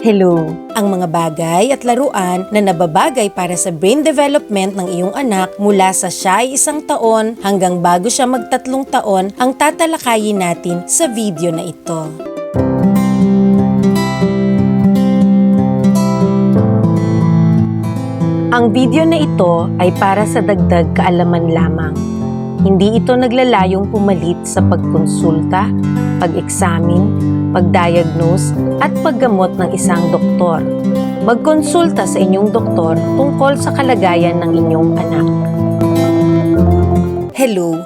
Hello! Ang mga bagay at laruan na nababagay para sa brain development ng iyong anak mula sa siya ay 1 taon hanggang bago siya mag-3 taon ang tatalakayin natin sa video na ito. Ang video na ito ay para sa dagdag kaalaman lamang. Hindi ito naglalayong pumalit sa pagkonsulta, pag-examine, pag-diagnose at paggamot ng isang doktor. Magkonsulta sa inyong doktor tungkol sa kalagayan ng inyong anak. Hello!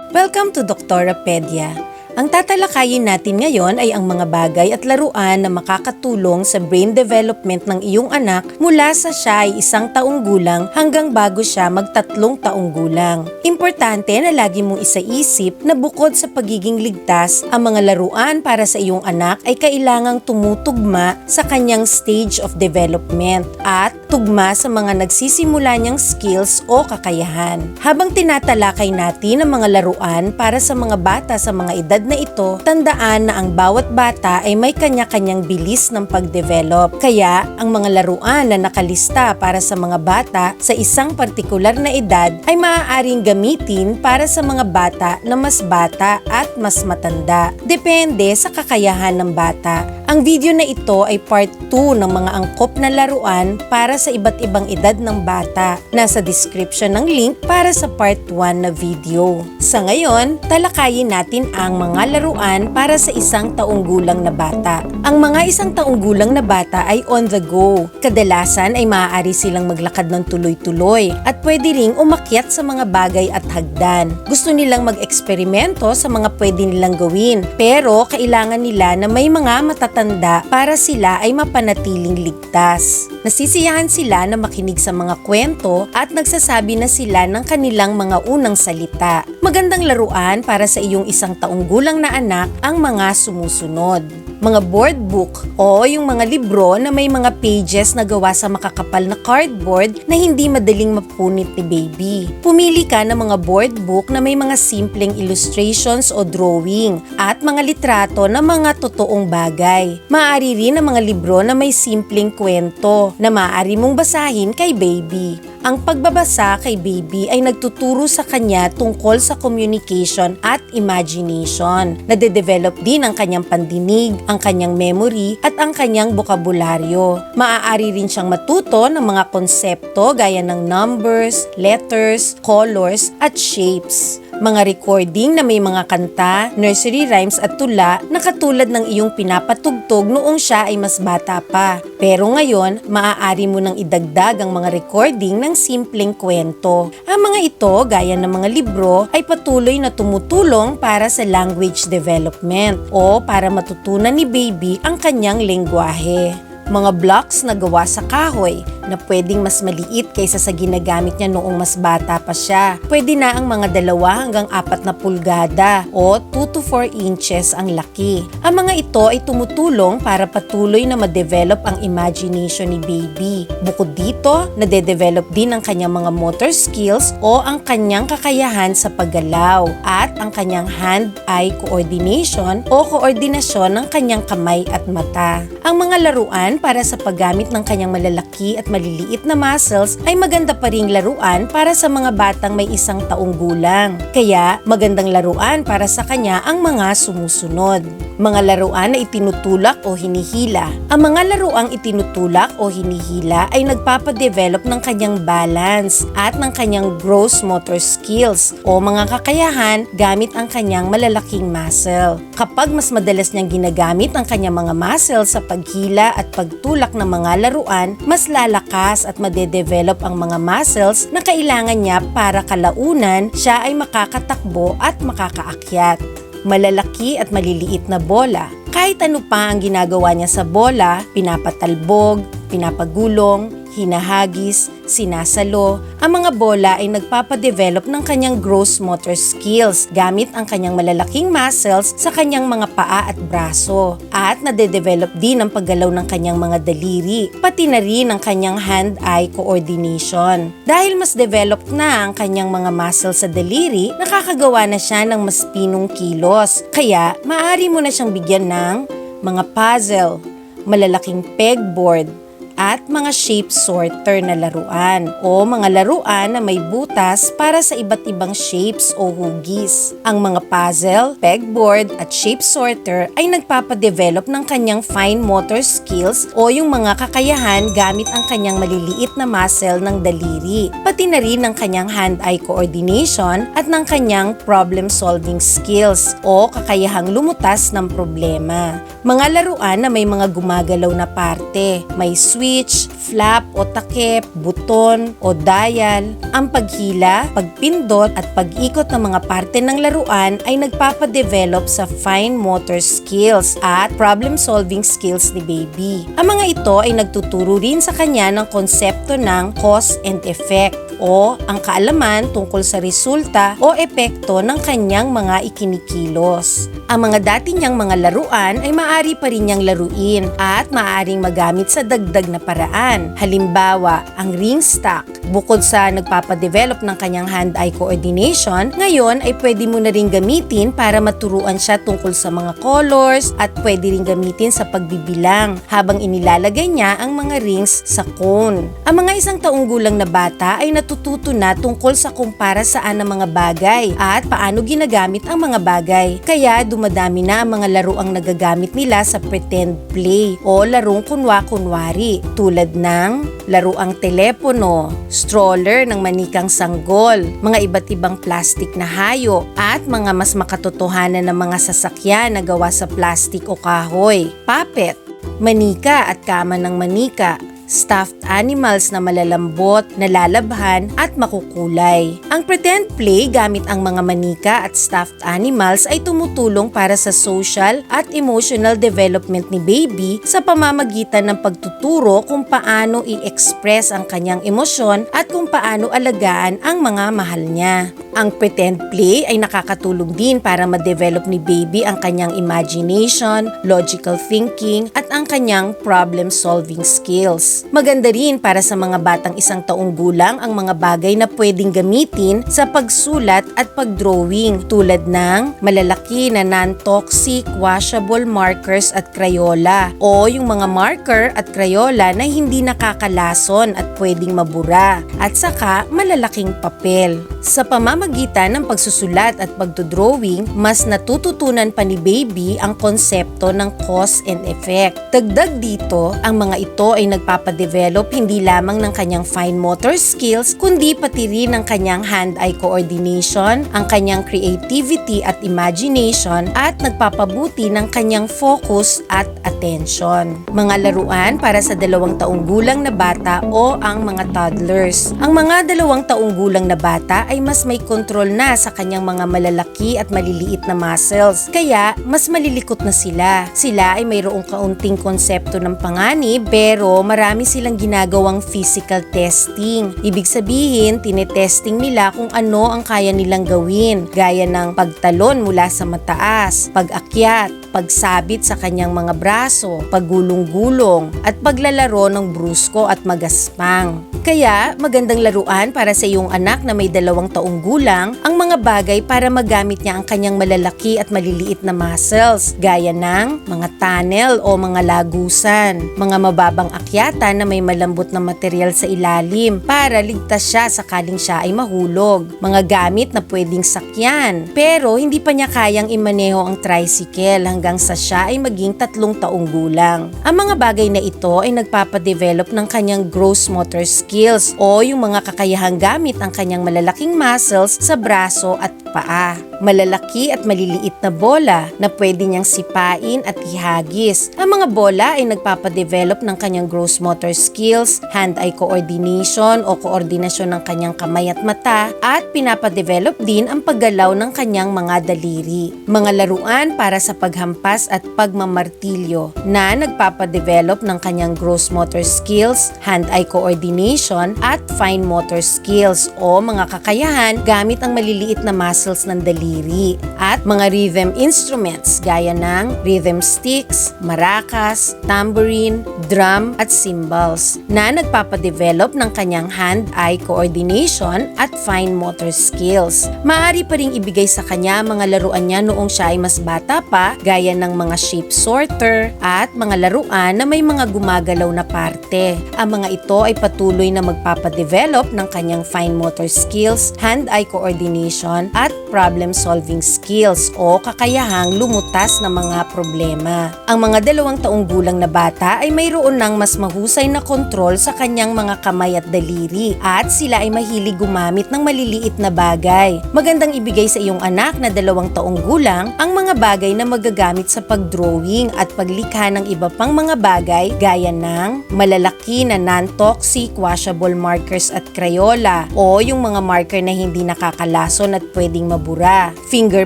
Welcome to Doctorapedia. Ang tatalakayin natin ngayon ay ang mga bagay at laruan na makakatulong sa brain development ng iyong anak mula sa siya ay 1 taong gulang hanggang bago siya mag-3 taong gulang. Importante na lagi mong isaisip na bukod sa pagiging ligtas, ang mga laruan para sa iyong anak ay kailangang tumutugma sa kanyang stage of development at tugma sa mga nagsisimula niyang skills o kakayahan. Habang tinatalakay natin ang mga laruan para sa mga bata sa mga edad na ito, tandaan na ang bawat bata ay may kanya-kanyang bilis ng pag-develop. Kaya, ang mga laruan na nakalista para sa mga bata sa isang partikular na edad ay maaaring gamitin para sa mga bata na mas bata at mas matanda. Depende sa kakayahan ng bata. Ang video na ito ay part 2 ng mga angkop na laruan para sa iba't ibang edad ng bata. Nasa description ng link para sa part 1 na video. Sa ngayon, talakayin natin ang mga laruan para sa 1 taong gulang na bata. Ang mga 1 taong gulang na bata ay on the go. Kadalasan ay maaari silang maglakad ng tuloy-tuloy at pwede ring umakyat sa mga bagay at hagdan. Gusto nilang mag-eksperimento sa mga pwede nilang gawin, pero kailangan nila na may mga matatanda para sila ay mapanatiling ligtas. Nasisiyahan sila na makinig sa mga kwento at nagsasabi na sila ng kanilang mga unang salita. Magandang laruan para sa iyong 1 taong gulang na anak ang mga sumusunod. Mga board book o yung mga libro na may mga pages na gawa sa makakapal na cardboard na hindi madaling mapunit ni baby. Pumili ka ng mga board book na may mga simpleng illustrations o drawing at mga litrato na mga totoong bagay. Maaari rin ang mga libro na may simpleng kwento na maaari mong basahin kay baby. Ang pagbabasa kay baby ay nagtuturo sa kanya tungkol sa communication at imagination. Nade-develop din ang kanyang pandinig, ang kanyang memory at ang kanyang bokabularyo. Maaari rin siyang matuto ng mga konsepto gaya ng numbers, letters, colors at shapes. Mga recording na may mga kanta, nursery rhymes at tula na katulad ng iyong pinapatugtog noong siya ay mas bata pa. Pero ngayon, maaari mo nang idagdag ang mga recording ng simpleng kwento. Ang mga ito, gaya ng mga libro, ay patuloy na tumutulong para sa language development o para matutunan ni baby ang kanyang lengguwahe. Mga blocks na gawa sa kahoy na pwedeng mas maliit kaysa sa ginagamit niya noong mas bata pa siya. Pwede na ang mga 2 hanggang 4 na pulgada o 2 to 4 inches ang laki. Ang mga ito ay tumutulong para patuloy na ma-develop ang imagination ni baby. Bukod dito, nade-develop din ang kanyang mga motor skills o ang kanyang kakayahan sa paggalaw at ang kanyang hand-eye coordination o koordinasyon ng kanyang kamay at mata. Ang mga laruan para sa paggamit ng kanyang malalaki at maliliit na muscles ay maganda pa ring laruan para sa mga batang may 1 taong gulang. Kaya magandang laruan para sa kanya ang mga sumusunod. Mga laruan na itinutulak o hinihila. Ang mga laruang itinutulak o hinihila ay nagpapadevelop ng kanyang balance at ng kanyang gross motor skills o mga kakayahan gamit ang kanyang malalaking muscle. Kapag mas madalas niyang ginagamit ang kanyang mga muscle sa paghila at pagtulak ng mga laruan, mas lalakas at madedevelop ang mga muscles na kailangan niya para kalaunan siya ay makakatakbo at makakaakyat. Malalaki at maliliit na bola. Kahit ano pa ang ginagawa niya sa bola, pinapatalbog, pinapagulong, hinahagis, sinasalo, ang mga bola ay nagpapadevelop ng kanyang gross motor skills gamit ang kanyang malalaking muscles sa kanyang mga paa at braso. At nade-develop din ang paggalaw ng kanyang mga daliri, pati na rin ang kanyang hand-eye coordination. Dahil mas developed na ang kanyang mga muscles sa daliri, nakakagawa na siya ng mas pinong kilos. Kaya, maaari mo na siyang bigyan ng mga puzzle, malalaking pegboard, at mga shape sorter na laruan o mga laruan na may butas para sa iba't ibang shapes o hugis. Ang mga puzzle, pegboard at shape sorter ay nagpapadevelop ng kanyang fine motor skills o yung mga kakayahan gamit ang kanyang maliliit na muscle ng daliri, pati na rin ng kanyang hand-eye coordination at ng kanyang problem-solving skills o kakayahang lumutas ng problema. Mga laruan na may mga gumagalaw na parte, may switch, flap o takip, buton o dial. Ang paghila, pagpindot at pag-ikot ng mga parte ng laruan ay nagpapadevelop sa fine motor skills at problem-solving skills ni baby. Ang mga ito ay nagtuturo rin sa kanya ng konsepto ng cause and effect o ang kaalaman tungkol sa resulta o epekto ng kanyang mga ikinikilos. Ang mga dati niyang mga laruan ay maaari pa rin niyang laruin at maaaring magamit sa dagdag na paraan. Halimbawa, ang ring stock. Bukod sa nagpapadevelop ng kanyang hand-eye coordination, ngayon ay pwede mo na rin gamitin para maturuan siya tungkol sa mga colors at pwede rin gamitin sa pagbibilang habang inilalagay niya ang mga rings sa cone. Ang mga 1 taong gulang na bata ay natututo na tungkol sa kung para saan ang mga bagay at paano ginagamit ang mga bagay. Kaya dumadami na ang mga laruang nagagamit nila sa pretend play o larong kunwa-kunwari tulad ng laruang telepono, stroller ng manikang sanggol, mga iba't ibang plastic na hayo at mga mas makatotohanan na mga sasakyan na gawa sa plastic o kahoy, puppet, manika at kama ng manika, stuffed animals na malalambot, nalalabhan at makukulay. Ang pretend play gamit ang mga manika at stuffed animals ay tumutulong para sa social at emotional development ni baby sa pamamagitan ng pagtuturo kung paano i-express ang kanyang emosyon at kung paano alagaan ang mga mahal niya. Ang pretend play ay nakakatulong din para ma-develop ni baby ang kanyang imagination, logical thinking at ang kanyang problem-solving skills. Maganda rin para sa mga batang 1 taong gulang ang mga bagay na pwedeng gamitin sa pagsulat at pagdrawing tulad ng malalaki na non-toxic washable markers at Crayola o yung mga marker at Crayola na hindi nakakalason at pwedeng mabura at saka malalaking papel. Sa pamamagitan ng pagsusulat at pagdodrawing, mas natututunan pa ni baby ang konsepto ng cause and effect. Dagdag dito, ang mga ito ay nagpapadevelop hindi lamang ng kanyang fine motor skills, kundi pati rin ng kanyang hand-eye coordination, ang kanyang creativity at imagination, at nagpapabuti ng kanyang focus at attention. Mga laruan para sa 2 taong gulang na bata o ang mga toddlers. Ang mga 2 taong gulang na bata ay mas may kontrol na sa kanyang mga malalaki at maliliit na muscles, kaya mas malilikot na sila. Sila ay mayroong kaunting konsepto ng panganib pero marami silang ginagawang physical testing. Ibig sabihin, tinetesting nila kung ano ang kaya nilang gawin, gaya ng pagtalon mula sa mataas, pag-akyat, pagsabit sa kanyang mga braso, paggulong-gulong, at paglalaro ng brusko at magaspang. Kaya, magandang laruan para sa iyong anak na may 2 taong gulang ang mga bagay para magamit niya ang kanyang malalaki at maliliit na muscles, gaya ng mga tunnel o mga lagusan, mga mababang akyatan na may malambot na material sa ilalim para ligtas siya sakaling siya ay mahulog, mga gamit na pwedeng sakyan, pero hindi pa niya kayang imaneho ang tricycle hanggang sa siya ay maging 3 taong gulang. Ang mga bagay na ito ay nagpapadevelop ng kanyang gross motor skills o yung mga kakayahang gamit ang kanyang malalaking muscles sa braso at paa. Malalaki at maliliit na bola na pwede niyang sipain at ihagis. Ang mga bola ay nagpapadevelop ng kanyang gross motor skills, hand-eye coordination o koordinasyon ng kanyang kamay at mata, at pinapadevelop din ang paggalaw ng kanyang mga daliri. Mga laruan para sa paghampas at pagmamartilyo na nagpapadevelop ng kanyang gross motor skills, hand-eye coordination at fine motor skills o mga kakayahan gamit ang maliliit na muscles muscles ng daliri. At mga rhythm instruments gaya ng rhythm sticks, maracas, tambourine, drum at cymbals na nagpapadevelop ng kanyang hand-eye coordination at fine motor skills. Maaari pa ring ibigay sa kanya mga laruan niya noong siya ay mas bata pa gaya ng mga shape sorter at mga laruan na may mga gumagalaw na parte. Ang mga ito ay patuloy na magpapadevelop ng kanyang fine motor skills, hand-eye coordination at problem-solving skills o kakayahang lumutas ng mga problema. Ang mga 2 taong gulang na bata ay mayroon ng mas mahusay na kontrol sa kanyang mga kamay at daliri at sila ay mahilig gumamit ng maliliit na bagay. Magandang ibigay sa iyong anak na 2 taong gulang ang mga bagay na magagamit sa pagdrawing at paglikha ng iba pang mga bagay gaya ng malalaki na non-toxic washable markers at Crayola o yung mga marker na hindi nakakalason at pwedeng mabura, finger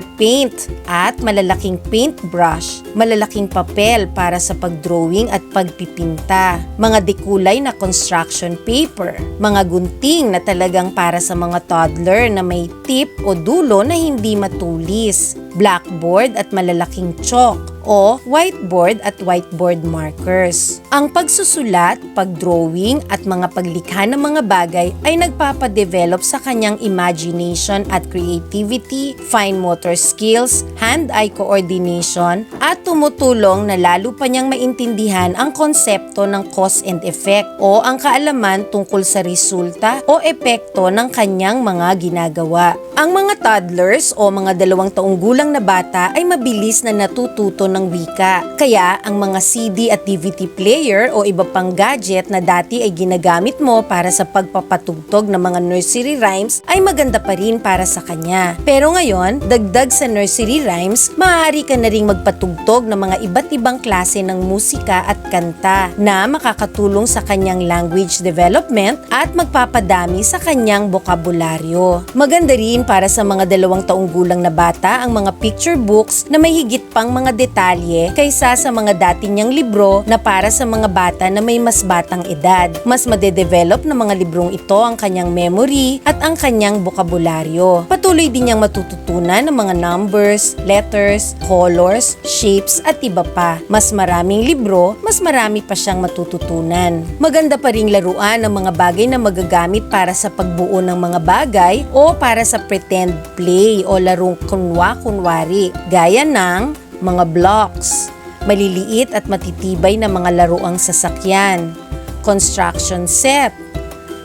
paint at malalaking paintbrush, malalaking papel para sa pagdrawing at pagpipinta, mga dekulay na construction paper, mga gunting na talagang para sa mga toddler na may tip o dulo na hindi matulis, blackboard at malalaking chalk o whiteboard at whiteboard markers. Ang pagsusulat, pagdrawing at mga paglikha ng mga bagay ay nagpapadevelop sa kanyang imagination at creativity, fine motor skills, hand-eye coordination at tumutulong na lalo pa niyang maintindihan ang konsepto ng cause and effect o ang kaalaman tungkol sa resulta o epekto ng kanyang mga ginagawa. Ang mga toddlers o mga 2 taong gulang na bata ay mabilis na natututo ng wika. Kaya ang mga CD at DVD player o iba pang gadget na dati ay ginagamit mo para sa pagpapatugtog ng mga nursery rhymes ay maganda pa rin para sa kanya. Pero ngayon, dagdag sa nursery rhymes, maaari ka na ring magpatugtog ng mga iba't ibang klase ng musika at kanta na makakatulong sa kanyang language development at magpapadami sa kanyang bokabularyo. Maganda rin para sa mga 2 taong gulang na bata ang mga picture books na may higit pang mga detalye kaysa sa mga dati niyang libro na para sa mga bata na may mas batang edad. Mas madedevelop ng mga librong ito ang kanyang memory at ang kanyang bokabularyo. Patuloy din niyang matututunan ng mga numbers, letters, colors, shapes at iba pa. Mas maraming libro, mas marami pa siyang matututunan. Maganda pa ring laruan ang mga bagay na magagamit para sa pagbuo ng mga bagay o para sa pretend play o larong kunwa-kunwari gaya ng mga blocks, maliliit at matitibay na mga laruang sasakyan, construction set,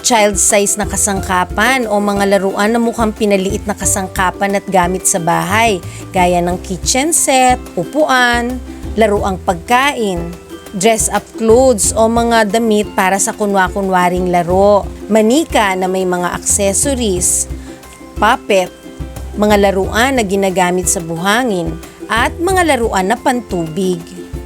child size na kasangkapan o mga laruan na mukhang pinaliit na kasangkapan at gamit sa bahay gaya ng kitchen set, upuan, laruang pagkain, dress up clothes o mga damit para sa kunwa-kunwaring laro, manika na may mga accessories, puppet, mga laruan na ginagamit sa buhangin, at mga laruan na pantubig.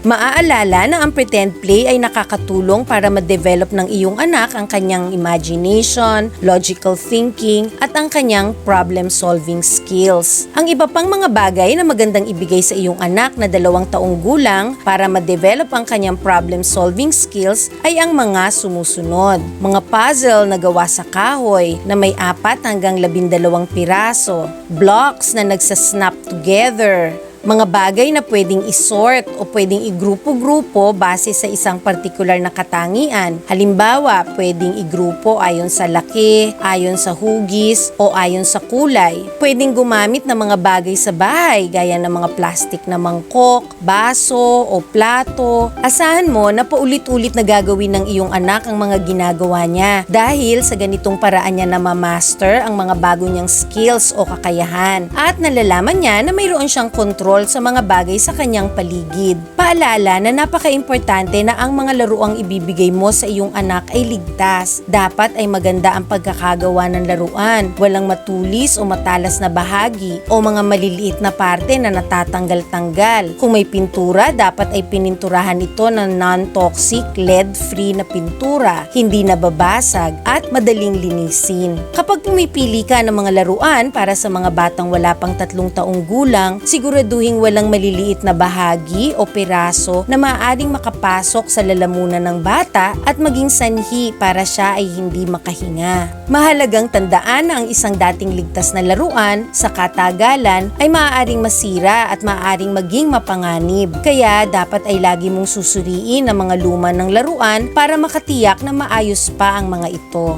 Maaalala na ang pretend play ay nakakatulong para ma-develop ng iyong anak ang kanyang imagination, logical thinking, at ang kanyang problem-solving skills. Ang iba pang mga bagay na magandang ibigay sa iyong anak na 2 taong gulang para ma-develop ang kanyang problem-solving skills ay ang mga sumusunod. Mga puzzle na gawa sa kahoy na may 4 hanggang 12 piraso, blocks na nagsasnap together, mga bagay na pwedeng isort o pwedeng igrupo-grupo base sa isang partikular na katangian. Halimbawa, pwedeng igrupo ayon sa laki, ayon sa hugis, o ayon sa kulay. Pwedeng gumamit ng mga bagay sa bahay gaya ng mga plastic na mangkok, baso, o plato. Asahan mo na paulit-ulit na gagawin ng iyong anak ang mga ginagawa niya dahil sa ganitong paraan niya na ma-master ang mga bago niyang skills o kakayahan at nalalaman niya na mayroon siyang kontrol sa mga bagay sa kanyang paligid. Paalala na napaka-importante na ang mga laruang ibibigay mo sa iyong anak ay ligtas. Dapat ay maganda ang pagkakagawa ng laruan, walang matulis o matalas na bahagi o mga maliliit na parte na natatanggal-tanggal. Kung may pintura, dapat ay pininturahan ito ng non-toxic, lead-free na pintura, hindi nababasag at madaling linisin. Kapag pumipili ka ng mga laruan para sa mga batang wala pang 3 taong gulang, siguraduhin Siguraduhing walang maliliit na bahagi o piraso na maaaring makapasok sa lalamunan ng bata at maging sanhi para siya ay hindi makahinga. Mahalagang tandaan na ang isang dating ligtas na laruan sa katagalan ay maaaring masira at maaaring maging mapanganib. Kaya dapat ay lagi mong susuriin ang mga luma ng laruan para makatiyak na maayos pa ang mga ito.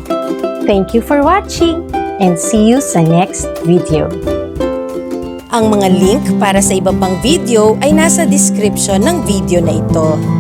Thank you for watching and see you sa next video. Ang mga link para sa iba pang video ay nasa description ng video na ito.